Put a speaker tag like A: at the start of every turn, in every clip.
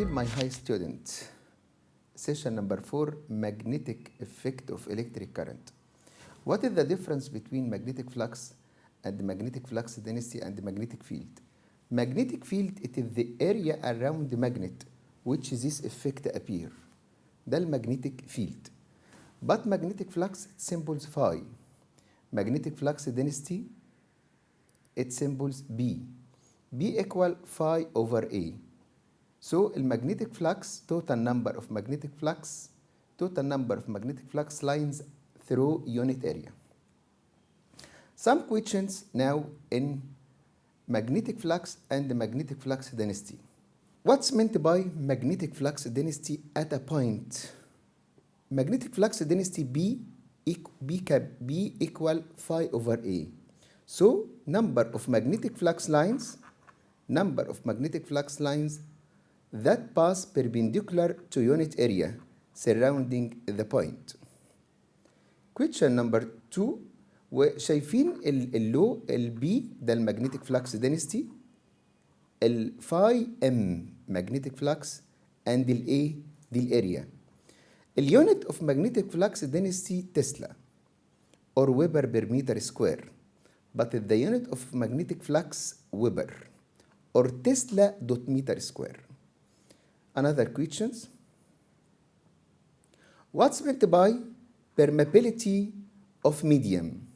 A: Dear my high student, session number 4, magnetic effect of electric current. What is the difference between magnetic flux and magnetic flux density and magnetic field? Magnetic field, it is the area around the magnet which this effect appear. ده المagnetic field. But magnetic flux, it symbols phi. Magnetic flux density, it symbols B. B equal phi over A. So magnetic flux, total number of magnetic flux lines through unit area. Some questions now in magnetic flux and magnetic flux density. What's meant by magnetic flux density at a point? Magnetic flux density B equal phi over A. So number of magnetic flux lines that pass perpendicular to unit area surrounding the point. Question number 2, وشايفين اللو البي ده المagnetic flux density, الفاي ام magnetic flux and A دي الاريا. اليونت of magnetic flux density Tesla or Weber per meter square, but the unit of magnetic flux Weber or Tesla dot meter square. Another questions. What's meant by permeability of medium?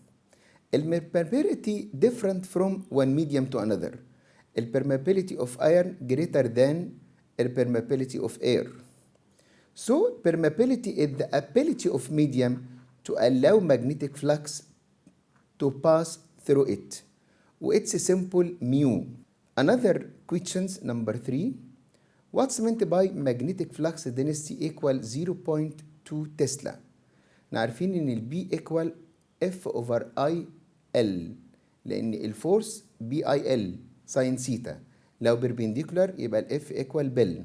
A: Permeability different from one medium to another. Permeability of iron greater than permeability of air. So permeability is the ability of medium to allow magnetic flux to pass through it. It's a simple mu. Another questions number 3. What's meant by magnetic flux density equal 0.2 Tesla? نعرفين ان البي equal F over IL لان الفورس BIL ساين ثيتا. لو perpendicular يبقى الF equal بل.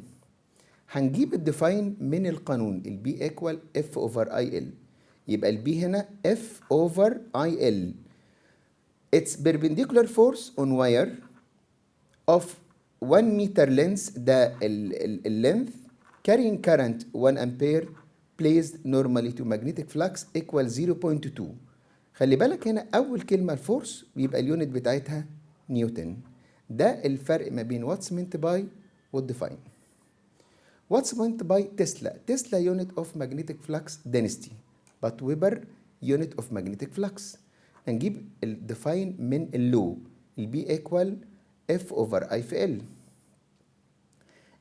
A: هنجيب الديفاين من القانون البي equal F over IL يبقى البي هنا F over IL. It's perpendicular force on wire of 1 meter length ده length carrying current 1 ampere placed normally to magnetic flux equal 0.2. خلي بالك هنا أول كلمة الفورس بيبقى اليونت بتاعتها نيوتن. ده الفرق ما بين what's meant by والديفاين. What's meant by Tesla? Tesla unit of magnetic flux density but Weber unit of magnetic flux. هنجيب الديفاين من اللو البي equal F over I في L.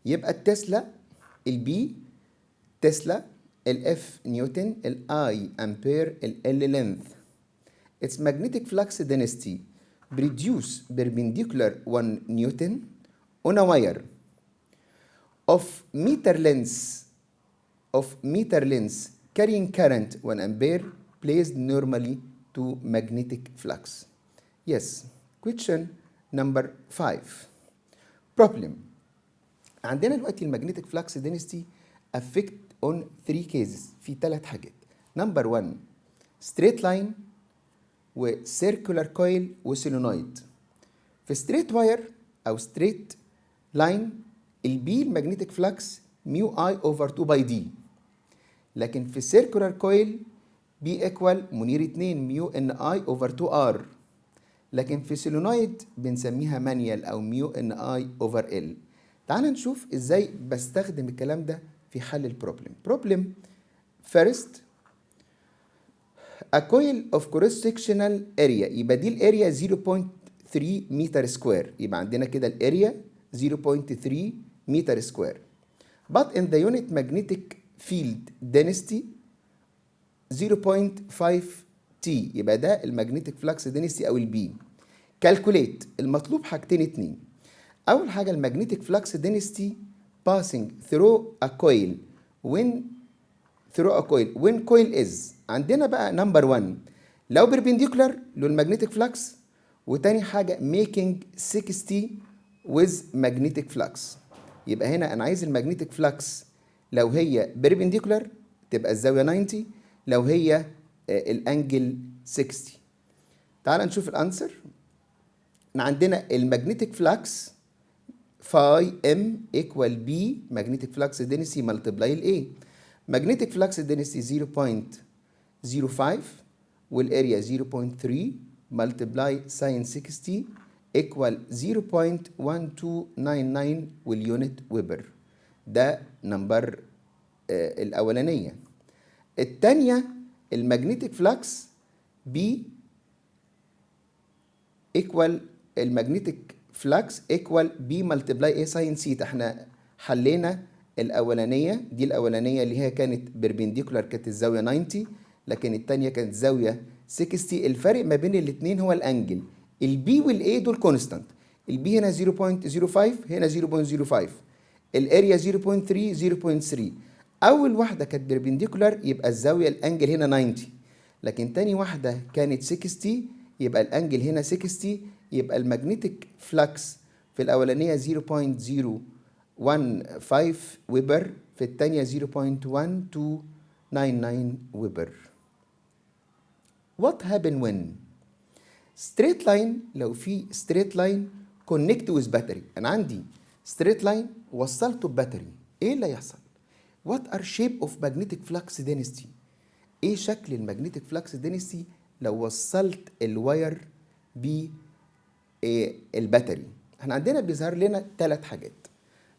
A: يبقى التسلا البي تسلا الF نيوتن الI أمبير L length. Its magnetic flux density produce perpendicular 1 Newton on a wire of meter length carrying current 1 ampere placed normally to magnetic flux. Yes. Question number 5. Problem. عندنا دلوقتي المagnetic flux density affect on 3 cases في 3 حاجات. Number 1 straight line و circular coil و solenoid. في straight wire أو straight line البي المagnetic flux mu I over 2 by D. لكن في circular coil B equal منير 2 mu N I over 2 R. لكن في solenoid بنسميها manual أو mu N I over L. تعال نشوف ازاي بستخدم الكلام ده في حل البروبلم. Problem first a coil of cross sectional area يبقى دي الاريا 0.3 متر سكوير يبقى عندنا كده الاريا 0.3 متر سكوير. But in the unit magnetic field density 0.5 T يبقى ده المagnetic flux density أو البي. calculate المطلوب حاجتين اتنين. أول حاجة المagnetic flux density passing through a coil when coil is عندنا بقى number 1 لو perpendicular للمagnetic flux وتاني حاجة making 60 with magnetic flux. يبقى هنا أنا عايز المagnetic flux لو هي perpendicular تبقى الزاوية 90 لو هي الانجل 60. تعال نشوف الانسر. عندنا المagnetic flux phi m equal b magnetic flux density multiply ال A. magnetic flux density 0.05 والاريا 0.3 multiply sin 60 equal 0.1299 واليونت ويبر. ده نمبر الأولانية. التانية المagnetic flux B equal المagnetic flux equal B multiply A sin theta. احنا حلينا الأولانية دي، الأولانية اللي هي كانت perpendicular كانت الزاوية 90، لكن التانية كانت زاوية 60. الفرق ما بين الاتنين هو الأنجل. البي والA دول كونستانت. البي هنا 0.05 هنا 0.05. الاريا 0.3 0.3. أول واحدة كانت perpendicular يبقى الزاوية الأنجل هنا 90، لكن تاني واحدة كانت 60 يبقى الأنجل هنا 60. يبقى المagnetic flux في الأولانية 0.015 ويبر، في التانية 0.1299 ويبر. What happen when straight line؟ لو في straight line connect with battery. أنا عندي straight line وصلته بباتري، إيه اللي هيحصل؟ What are shape of magnetic flux density؟ إيه شكل المagnetic flux density لو وصلت الواير بالباتري؟ احنا عندنا بيظهر لنا 3 حاجات.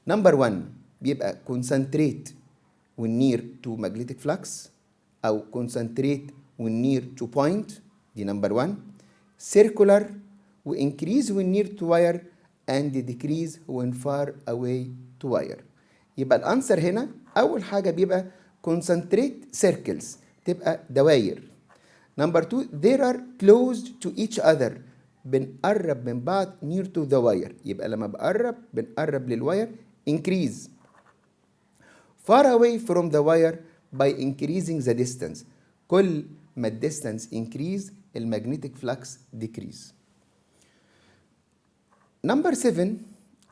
A: نمبر 1 بيبقى concentrate when near to magnetic flux أو concentrate when near to point، دي نمبر 1. circular و increase when near to wire and decrease when far away to wire. يبقى الانسر هنا أول حاجة بيبقى concentrate circles، تبقى دواير. نمبر 2 they are close to each other، بنقرب من بعض near to the wire، يبقى لما بنقرب للواير increase. far away from the wire by increasing the distance، كل ما الديستانس increase المagnetic flux decrease. Number 7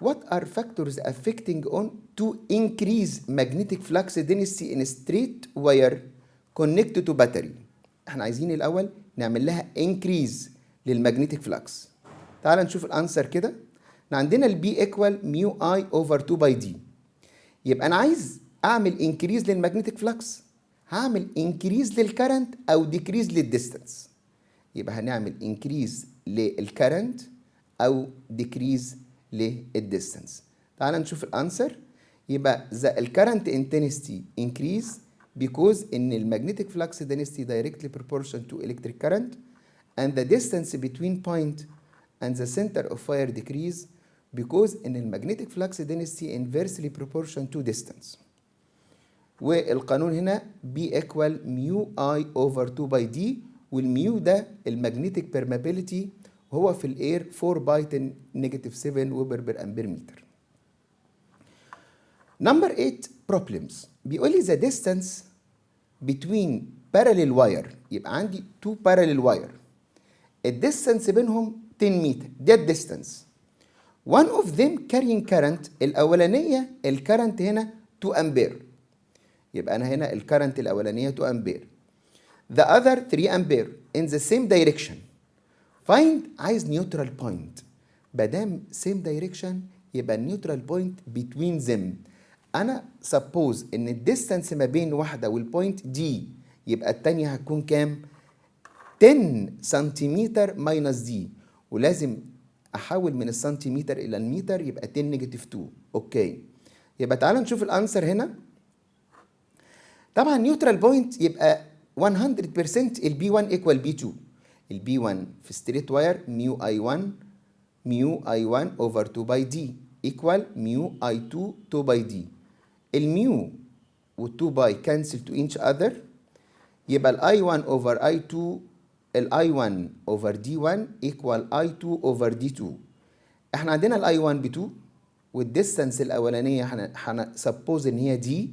A: what are factors affecting on to increase magnetic flux density in straight wire connected to battery؟ احنا عايزين الأول نعمل لها increase للمagnetic flux. تعال نشوف الانسر كده. احنا عندنا البي equal ميو اي over 2 by d. يبقى أنا عايز أعمل increase للمagnetic flux، هعمل increase للكرنت أو decrease للديستانس. يبقى هنعمل increase للكرنت أو decrease للديستانس. تعال نشوف الانسر. يبقى الكرنت intensity increase because إن المagnetic flux density directly proportional to electric current and the distance between point and the center of fire decrease because إن المagnetic flux density inversely proportional to distance. والقانون هنا B equal ميو I over 2 by D، والميو ده المagnetic permeability وهو في الاير 4 باي 10 نيجاتيف 7 ويبر بر امبير متر. نمبر 8 problems بيقول لي the distance between parallel wire، يبقى عندي 2 parallel wire الديستانس بينهم 10 متر، ده الديستانس. one of them carrying current، الأولانية الكرنت هنا 2 أمبير، يبقى أنا هنا الكرنت الأولانية 2 أمبير. the other 3 أمبير in the same direction. find عايز neutral point، مادام same direction يبقى النيوترال بوينت between them. أنا suppose إن الديستانس ما بين واحدة والبوينت دي، يبقى التانية هتكون كام؟ 10 سنتيمتر ماينس دي، ولازم أحول من السنتيمتر إلى المتر، يبقى 10 نيجاتيف 2. أوكي، يبقى تعال نشوف الأنسر هنا. طبعا نيوترال بوينت يبقى 100% البي 1 ايكوال بي 2. البي 1 في ستريت واير ميو اي 1 اوفر 2 باي دي ايكوال ميو اي 2 2 باي دي. الميو وال2 باي كانسل تو ايتش اذر، يبقى الاي 1 اوفر اي 2 الاي 1 اوفر دي 1 ايكوال اي 2 اوفر دي 2. احنا عندنا الاي 1 ب 2 والديستانس الاولانيه هنسبوز ان هي دي.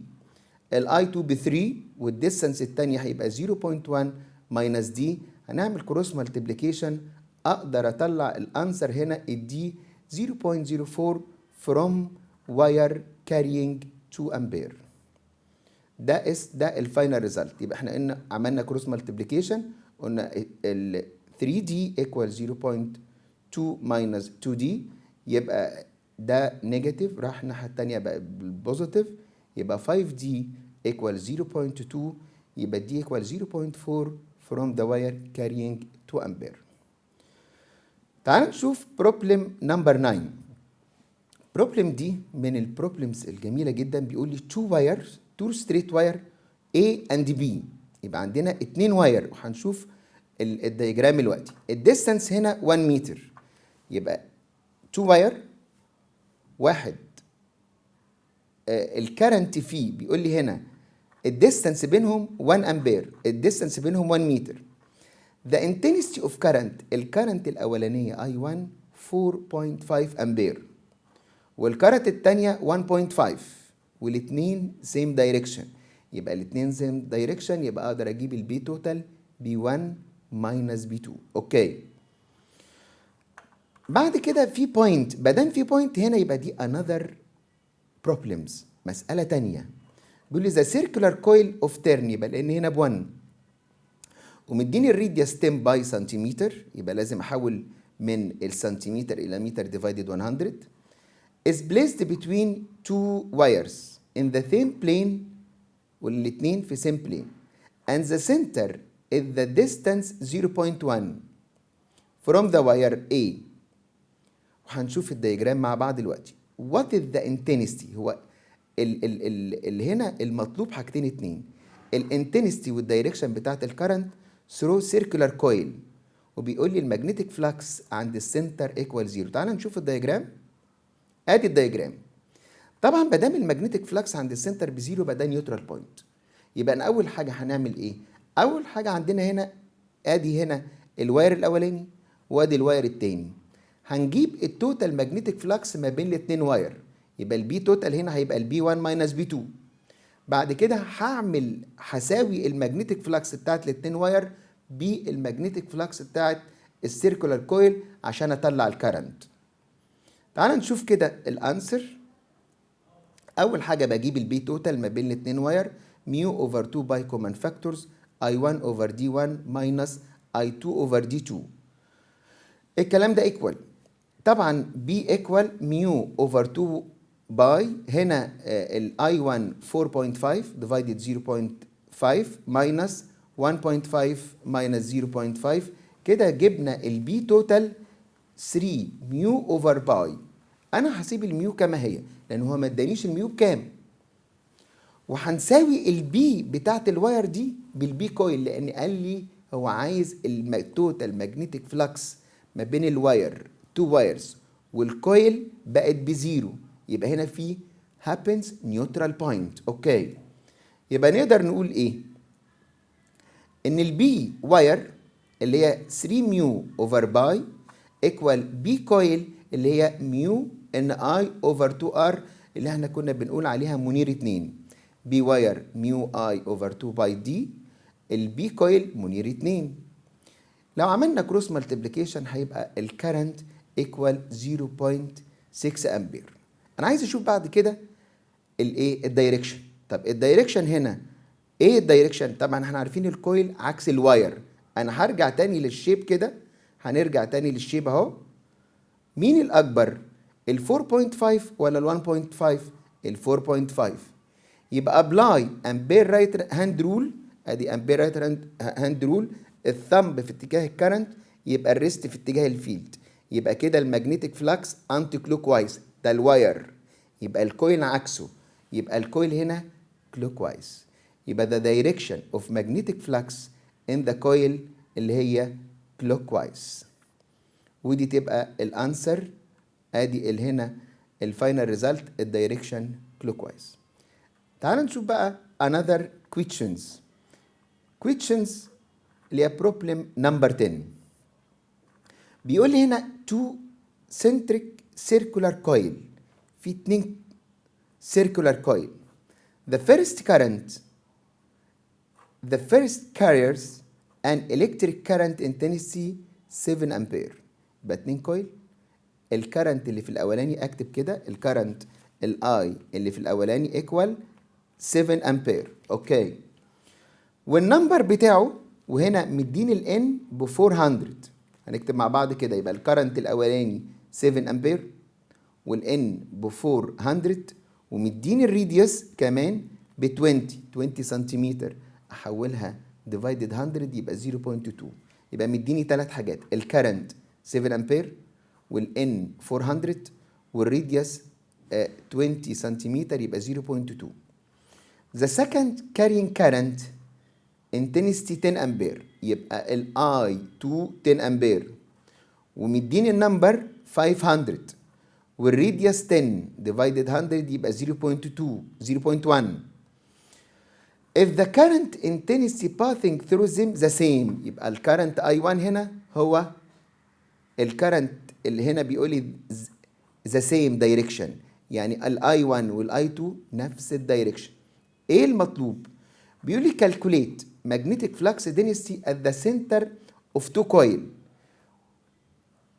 A: الاي 2 ب 3 والديستانس الثانيه هيبقى 0.1 ماينس دي. هنعمل كروس مالتيبليكيشن، اقدر اطلع الانسر هنا الدي 0.04 from wire carrying 2 امبير. ده الفاينل ريزلت. يبقى احنا قلنا عملنا كروس مالتيبليكيشن، قلنا ال 3D equal 0.2 minus 2D، يبقى ده نيجاتيف راح الناحية التانية بقى بالبوزيتيف، يبقى 5D equal 0.2، يبقى D equal 0.4 from the wire carrying 2 ampere. تعال نشوف problem number 9. problem دي من البروبلمز الجميلة جدا. بيقول لي two straight wire A and B، يبقى عندنا 2 واير، وهنشوف الدياجرام دلوقتي. الديستانس هنا 1 متر، يبقى 2 واير واحد الكرنت فيه بيقول لي هنا الديستانس بينهم 1 امبير، الديستانس بينهم 1 متر. The intensity of current، الكرنت الأولانية I1 4.5 امبير، والكرنت الثانية 1.5، والاثنين same direction، يبقى الاثنين same direction، يبقى أقدر أجيب البي توتال B1 minus B2. أوكي. بعد كده في بوينت، بدل في بوينت هنا يبقى دي another problems، مسألة تانية. بيقول لي the circular coil of turn، يبقى لأن هنا ب1 ومديني الراديوس 10 باي سنتيمتر، يبقى لازم أحول من السنتيمتر إلى متر divided 100، is placed between two wires in the same plane، والاتنين في same plane، and the center is the distance 0.1 from the wire A. وهنشوف الدياجرام مع بعض دلوقتي. What is the intensity؟ هو هنا المطلوب حاجتين اتنين، الانتنستي والدايركشن بتاعت الكرنت through circular coil، وبيقول لي المagnetic flux عند السنتر equal 0. تعال نشوف الدياجرام. ادي الدياجرام. طبعا ما دام المagnetic flux عند السنتر بزيرو يبقى ده نيوترال بوينت. يبقى أنا اول حاجه هنعمل ايه؟ اول حاجه عندنا هنا ادي هنا الواير الاولاني وادي الواير التاني، هنجيب التوتال ماجنتيك فلكس ما بين الاثنين واير، يبقى البي توتال هنا هيبقى البي 1 ماينس بي 2. بعد كده هساوي الماجنتيك فلكس بتاعت الاثنين واير بالماجنتيك فلكس بتاعت السيركولار كويل عشان اطلع الكرنت. تعال نشوف كده الانسر. اول حاجه بجيب البي توتال ما بين الاثنين واير، ميو اوفر 2 باي كومن فاكتورز اي 1 اوفر دي 1 ماينس اي 2 اوفر دي 2. الكلام ده ايكوال، طبعا بي ايكوال ميو اوفر 2 باي هنا الاي 1 4.5 ديفايدد 0.5 ماينس 1.5 ماينس 0.5، كده جبنا البي توتال 3 ميو اوفر باي. انا هسيب الميو كما هي لان هو ما ادانيش الميو بكام، وهنساوي البي بتاعت الواير دي بالبي كويل لان قال لي هو عايز التوتال ماجنتيك فلكس ما بين الواير 2 وايرز والكويل بقت بزيرو، يبقى هنا في happens neutral point. اوكي، يبقى نقدر نقول ايه؟ ان البي واير اللي هي 3 ميو اوفر باي ايكوال بي كويل اللي هي ميو ان اي اوفر 2 ار اللي احنا كنا بنقول عليها منير 2. بي واير ميو اي اوفر 2 باي دي، البي كويل منير 2. لو عملنا كروس مالتيبليكيشن هيبقى الكرنت ايكوال 0.6 امبير. انا عايز اشوف بعد كده الايه الدايركشن. طب الدايركشن هنا ايه الدايركشن؟ طبعا احنا عارفين الكويل عكس الواير. انا هرجع تاني للشيب كده، هنرجع تاني للشيب اهو. مين الاكبر، ال 4.5 ولا ال 1.5؟ ال 4.5. يبقى ابلاي امبير رايت هاند رول، ادي امبير رايت هاند رول، الثمب في اتجاه الكرنت يبقى الريست في اتجاه الفيلد، يبقى كده الماجنتيك فلكس انتي كلوك وايز، ده الواير، يبقى الكويل عكسه، يبقى الكويل هنا كلوك وايز، يبقى the direction of magnetic flux in the coil اللي هي كلوك وايز. ودي تبقى الانسر. ادي هنا الفاينل ريزلت الدايركشن كلوك وايز. تعال نشوف بقى another questions اللي هي problem number 10. بيقول لي هنا two centric circular coil، في 2 circular coil. The first carries an electric current intensity 7 ampere. يبقى 2 كويل، الكرنت اللي في الاولاني اكتب كده الكرنت الاي اللي في الاولاني ايكوال 7 امبير. اوكي، والنمبر بتاعه وهنا مدين الان ب 400، هنكتب مع بعض كده. يبقى الكرنت الاولاني 7 امبير والN ب 400 ومديني الريديوس كمان ب 20 سنتيمتر، احولها ديفايدد 100 يبقى 0.2. يبقى مديني ثلاث حاجات، الكرنت 7 امبير والN 400 والريديوس 20 سنتيمتر يبقى 0.2. The second carrying current intensity 10 امبير يبقى ال I2 10 امبير ومديني النمبر 500 والريديوس 10 divided 100 يبقى 0.1. If the current intensity passing through them the same يبقى الكرنت I1 هنا هو الكرنت اللي هنا بيقول لي the same direction، يعني ال I1 وال I2 نفس الدايركشن. ايه المطلوب؟ بيقول لي calculate magnetic flux density at the center of two coil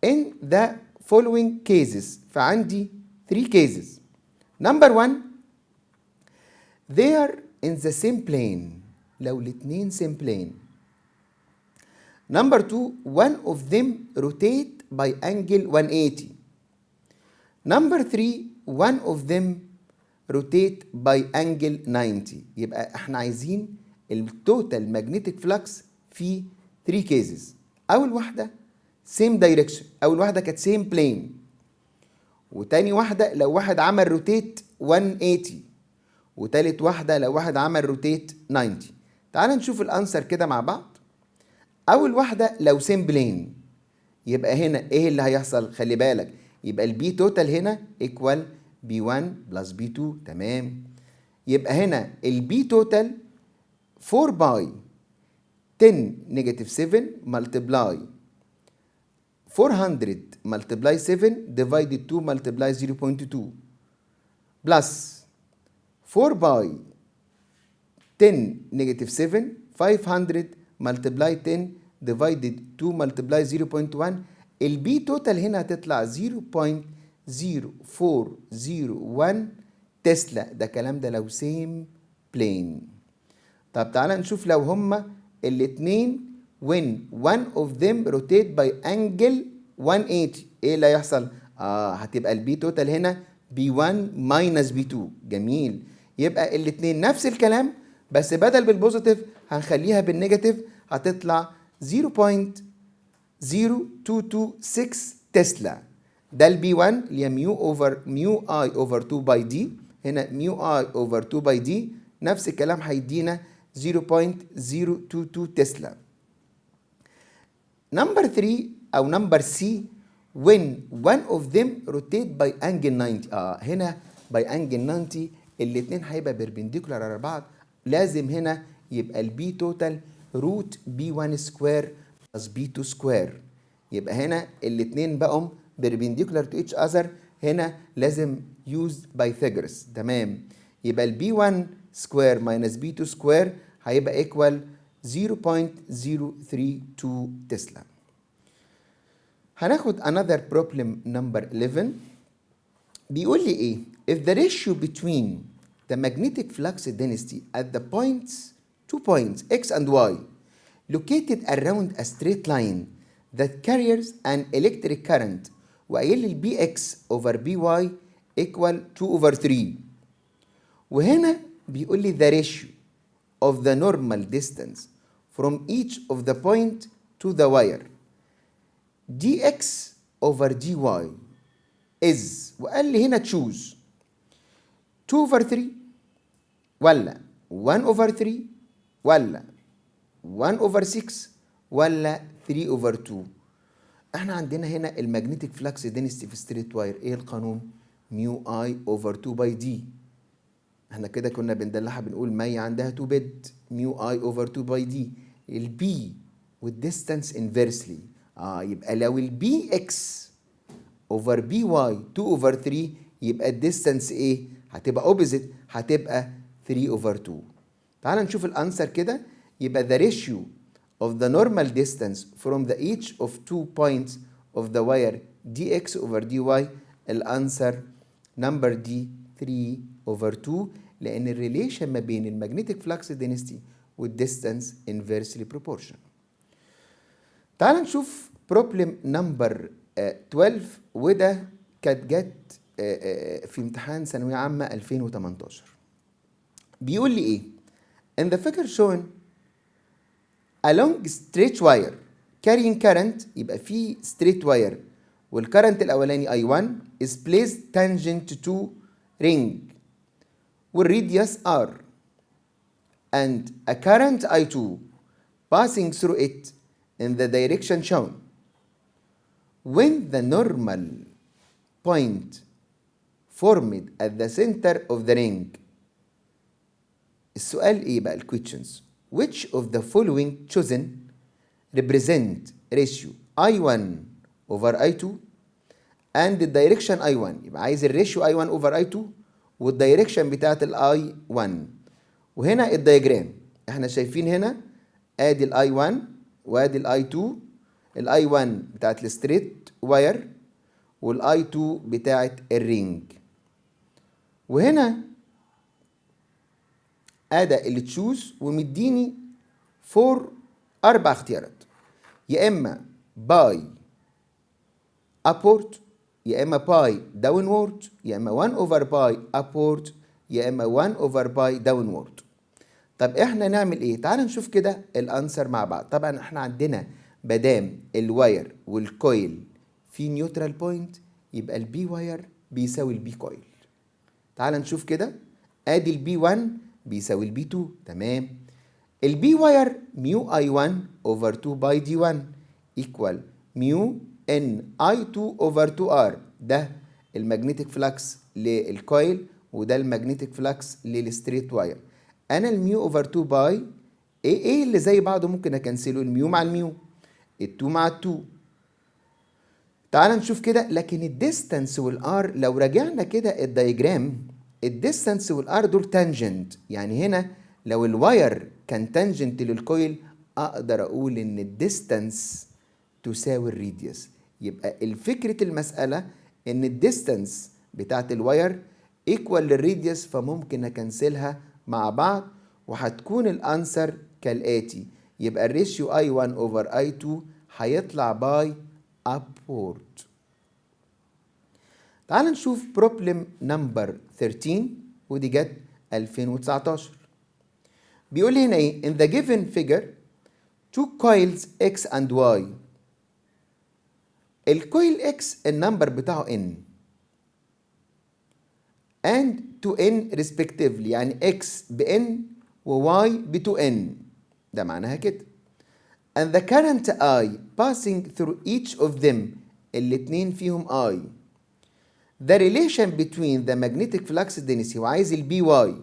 A: in the following cases. فعندي 3 cases. Number 1 they are in the same plane، لو الاتنين same plane. Number 2 one of them rotate by angle 180. Number 3 one of them rotate by angle 90. يبقى احنا عايزين التوتال ماجنتيك فلكس في 3 كيسز. اول واحده سيم دايركشن، اول واحده كانت سيم بلين، وتاني واحده لو واحد عمل روتيت 180، وتالت واحده لو واحد عمل روتيت 90. تعال نشوف الانسر كده مع بعض. اول واحده لو سيم بلين يبقى هنا ايه اللي هيحصل؟ خلي بالك يبقى البي توتال هنا ايكوال B1 بلس B2. تمام، يبقى هنا البي توتال 4 باي 10 نيجاتيف 7 ملتبلاي 400 ملتبلاي 7 ديفايدد 2 ملتبلاي 0.2 بلس 4 باي 10 نيجاتيف 7 500 ملتبلاي 10 ديفايدد 2 ملتبلاي 0.1. البي توتال هنا هتطلع 0.0401 تسلا. ده كلام ده لو سيم بلين. طب تعالى نشوف لو هما الاتنين when one of them rotate by angle 180 ايه اللي هيحصل؟ هتبقى البي توتال هنا B1 minus B2. جميل، يبقى الاتنين نفس الكلام بس بدل بالبوزيتيف هنخليها بالنيجاتيف، هتطلع 0.0226 تسلا. ده البي 1 اللي هي ميو اي اوفر 2 باي دي، هنا ميو اي اوفر 2 باي دي نفس الكلام هيدينا 0.022 تسلا. نمبر 3 او نمبر سي when one of them rotate by angle 90. هنا by angle 90 الاثنين هيبقى بيربنديكولار على بعض، لازم هنا يبقى البي توتال روت بي 1 سكوير بلس بي 2 سكوير. يبقى هنا الاثنين بقوا perpendicular to each other، هنا لازم use Pythagoras. تمام، يبقى البي 1 سكوير ماينس بي 2 سكوير هيبقى ايكوال 0.032 تسلا. هناخد another problem number 11. بيقول لي ايه؟ if the ratio between the magnetic flux density at the two points x and y located around a straight line that carries an electric current وقايل لي البي اكس اوفر بي واي ايكوال 2 اوفر 3، وهنا بيقول لي the ratio of the normal distance from each of the point to the wire dx over dy is، وقال لي هنا choose 2 over 3 ولا 1 over 3 ولا 1 over 6 ولا 3 over 2. احنا عندنا هنا المagnetic flux density في ستريت واير ايه القانون؟ ميو اي اوفر 2 باي دي. احنا كده كنا بندلعها بنقول مي عندها 2 بت ميو اي اوفر 2 باي دي. البي والديستانس انفيرسلي، يبقى لو البي اكس اوفر بي واي 2 اوفر 3 يبقى الديستانس ايه؟ هتبقى اوبوزيت، هتبقى 3 اوفر 2. تعال نشوف الانسر كده. يبقى the ratio of the normal distance from the each of 2 points of the wire dx over dy الانسر نمبر دي 3 over 2، لان الريليشن ما بين المagnetic flux density والديستانس inversely proportional. تعال نشوف problem نمبر 12، وده كانت جت في امتحان ثانوية عامة 2018. بيقول لي ايه؟ In the figure shown along straight wire carrying current، يبقى في straight wire والكرنت الأولاني I1 is placed tangent to ring والradius R and a current I2 passing through it in the direction shown. When the normal point formed at the center of the ring. السؤال ايه بقى الكويشنز؟ Which of the following chosen represent ratio I1 over I2 and the direction I1؟ يبقى عايز الريشيو I1 over I2 والدايركشن بتاعت ال I1. وهنا الدياجرام احنا شايفين هنا ادي ال I1 وادي ال I2. ال I1 بتاعت الستريت واير وال I2 بتاعت الرينج. وهنا ادي اللي تشوز ومديني 4 اختيارات، يا اما باي ابورد، يا اما باي داونورد، يا اما 1 اوفر باي ابورد، يا اما 1 اوفر باي داونورد. طب احنا نعمل ايه؟ تعال نشوف كده الانسر مع بعض. طبعا احنا عندنا مادام الواير والكويل في نيوترال بوينت يبقى البي واير بيساوي البي كويل. تعال نشوف كده، ادي البي 1 بيساوي البي 2. تمام. البي واير ميو اي 1 اوفر 2 باي دي 1 ايكوال ميو ان اي 2 اوفر 2 ار. ده المagnetic فلكس للكويل وده المagnetic فلكس للستريت واير. انا الميو اوفر 2 باي ايه اللي زي بعضه ممكن اكنسله، الميو مع الميو، ال2 مع ال2. تعال نشوف كده. لكن الديستانس والار لو رجعنا كده الدايجرام، الديستانس والار دول تانجنت. يعني هنا لو الواير كان تانجنت للكويل اقدر اقول ان الديستانس تساوي الراديوس. يبقى الفكرة المسألة ان الديستانس بتاعت الواير ايكوال للراديوس، فممكن اكنسلها مع بعض وهتكون الانسر كالاتي. يبقى الريشيو I1 over I2 هيطلع باي upward. تعال نشوف بروبلم نمبر 13 ودي جت 2019. بيقول لي هنا ايه؟ in the given figure two coils X and Y. الكويل X النمبر بتاعه N and to N respectively، يعني X ب N و Y ب 2N. ده معناها كده. and the current I passing through each of them، الاتنين فيهم I. the relation between the magnetic flux density، وعايز ال BY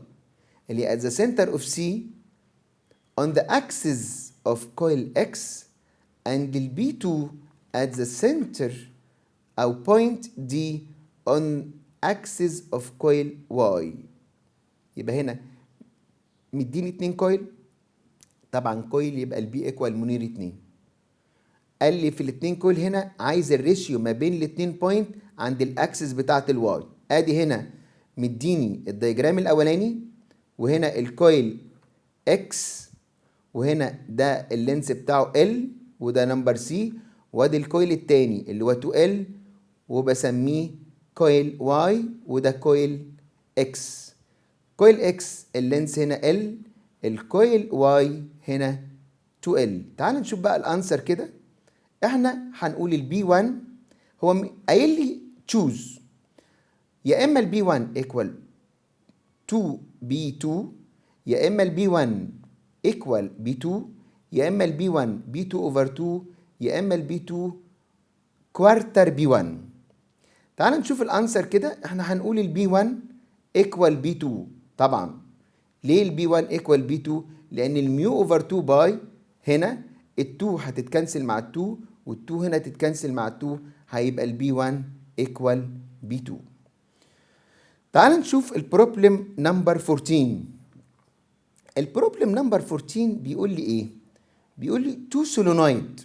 A: اللي at the center of C on the axis of coil X and ال B2 at the center أو point D on axis of coil Y. يبقى هنا مديني 2 كويل، طبعا كويل يبقى البي ايكوال منير 2. قال لي في الاتنين كويل هنا عايز الريشيو ما بين الاتنين بوينت عند الاكسس بتاعت الواي. ادي هنا مديني الدياجرام الاولاني وهنا الكويل اكس وهنا ده اللينس بتاعه ال وده نمبر سي، وادي الكويل التاني اللي هو 2 ال وبسميه كويل واي وده كويل اكس. كويل اكس اللينس هنا ال، الكويل واي هنا 2L. تعال نشوف بقى الانسر كده. احنا هنقول البي 1 هو قايل لي تشوز، يا اما البي 1 ايكوال 2 بي 2، يا اما البي 1 ايكوال بي 2، يا اما البي 1 بي 2 اوفر 2، يا اما البي 2 كوارتر بي 1. تعال نشوف الانسر كده. احنا هنقول البي 1 ايكوال بي 2. طبعا ليه البي 1 ايكوال بي 2؟ لان الميو اوفر 2 باي هنا ال2 هتتكنسل مع ال2 وال2 هنا تتكنسل مع ال2، هيبقى البي 1 ايكوال بي 2. تعال نشوف البروبلم نمبر 14. البروبلم نمبر 14 بيقول لي ايه؟ بيقول لي two solenoid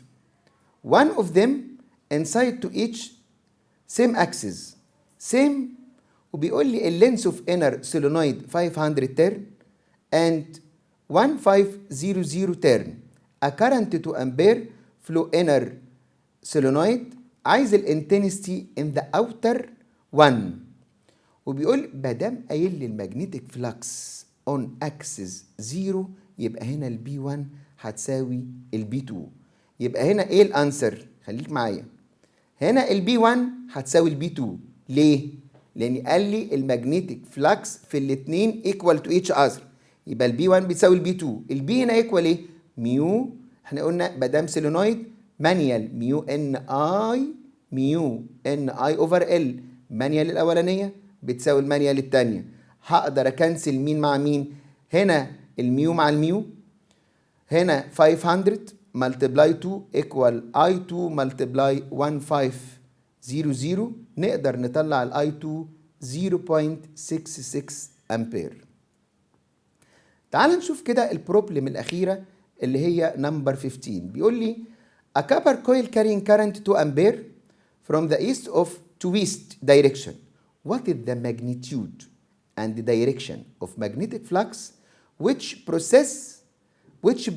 A: one of them inside to each same axis same، وبيقول لي اللينس اوف انر solenoid 500 turn and 1500 turn a current to ampere flow inner solenoid. عايز الانتنسيتي in the outer one وبيقول مادام قايل لي المagnetic flux on axis 0 يبقى هنا البي 1 هتساوي البي 2. يبقى هنا ايه الانسر؟ خليك معايا. هنا البي 1 هتساوي البي 2. ليه؟ لان قال لي المagnetic flux في الاثنين equal to each other. يبقى البي 1 بتساوي البي 2. البي هنا equal ايه؟ ميو. احنا قلنا مادام سيلينويد مانيال ميو ان اي اوفر ال. مانيال الاولانيه بتساوي المانيال الثانيه. هقدر اكنسل مين مع مين؟ هنا الميو مع الميو. هنا 500 multiply 2 equal I2 multiply 1500. نقدر نطلع ال I2 0.66 أمبير. تعال نشوف كده البروبلم الأخيرة اللي هي نمبر 15. بيقول لي a copper coil carrying current 2 ampere from the east to west direction. What is the magnitude and the direction of magnetic flux which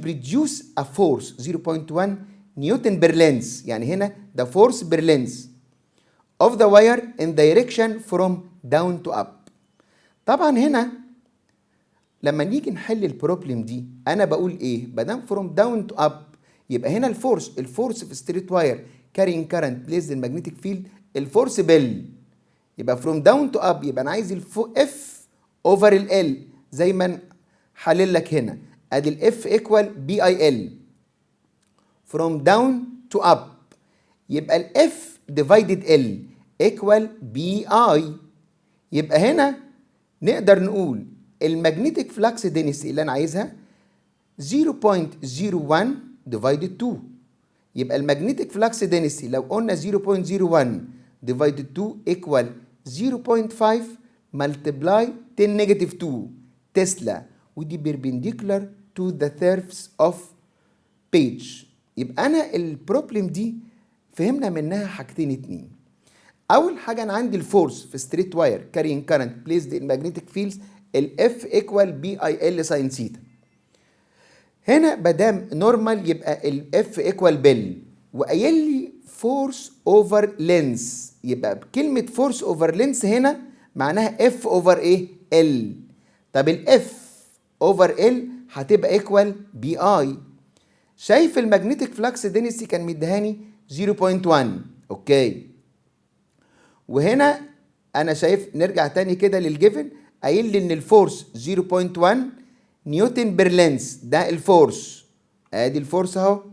A: produce a force 0.1 Newton per length. يعني هنا the force per length of the wire in direction from down to up. طبعا هنا لما نيجي نحل البروبلم دي انا بقول ايه؟ بدام from down to up يبقى هنا الفورس في ستريت واير carrying current placed in magnetic field الفورس بال. يبقى from down to up يبقى انا عايز اف اوفر ال زي ما حلل لك هنا. ادي الاف ايكوال بي اي ال from down to up. يبقى الاف ديفايدد ال ايكوال بي اي. يبقى هنا نقدر نقول المagnetic flux density اللي انا عايزها 0.01 divided 2. يبقى المagnetic flux density لو قلنا 0.01 divided 2 equal 0.5 multiply 10⁻2 تسلا. ودي perpendicular to the surface of page. يبقى انا البروبلم دي فهمنا منها حاجتين اتنين. اول حاجه انا عندي الفورس في ستريت واير carrying current placed in magnetic fields الاف ايكوال بي اي ال ساين ثيتا. هنا مادام نورمال يبقى الاف ايكوال بال. وقايل لي فورس اوفر لينس. يبقى بكلمه فورس اوفر لينس هنا معناها اف اوفر ايه؟ ال. طب الاف اوفر ال هتبقى ايكوال بي اي. شايف المagnetic فلكس دينستي كان مديهاني 0.1. اوكي. وهنا انا شايف نرجع تاني كده للجيفن قايل لي ان الفورس 0.1 نيوتن بير لينس. ده الفورس. ادي الفورس اهو.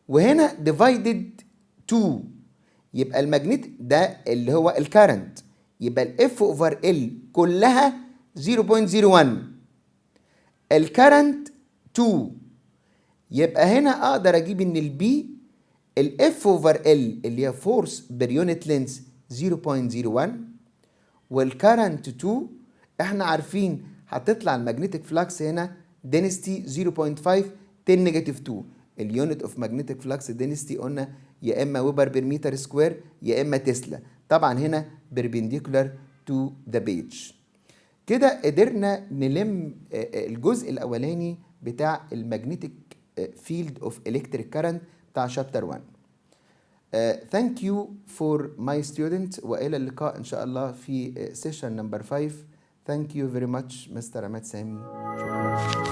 A: وهنا ديفايدد 2 يبقى المagnetic ده اللي هو الكارنت. يبقى الاف اوفر ال كلها 0.01. الكارنت 2. يبقى هنا اقدر اجيب ان البي الاف اوفر ال اللي هي فورس بير يونت لينس 0.01 والكارنت 2 احنا عارفين هتطلع المagnetic فلكس هنا density 0.5 10⁻2. اليونت اوف magnetic فلكس density قلنا يا اما ويبر بير متر سكوير يا اما تسلا. طبعا هنا perpendicular to the page. كده قدرنا نلم الجزء الاولاني بتاع المagnetic field of electric current بتاع شابتر 1. Thank you for my students وإلى اللقاء إن شاء الله في session number 5. Thank you very much Mr. عماد سامي. شكرا.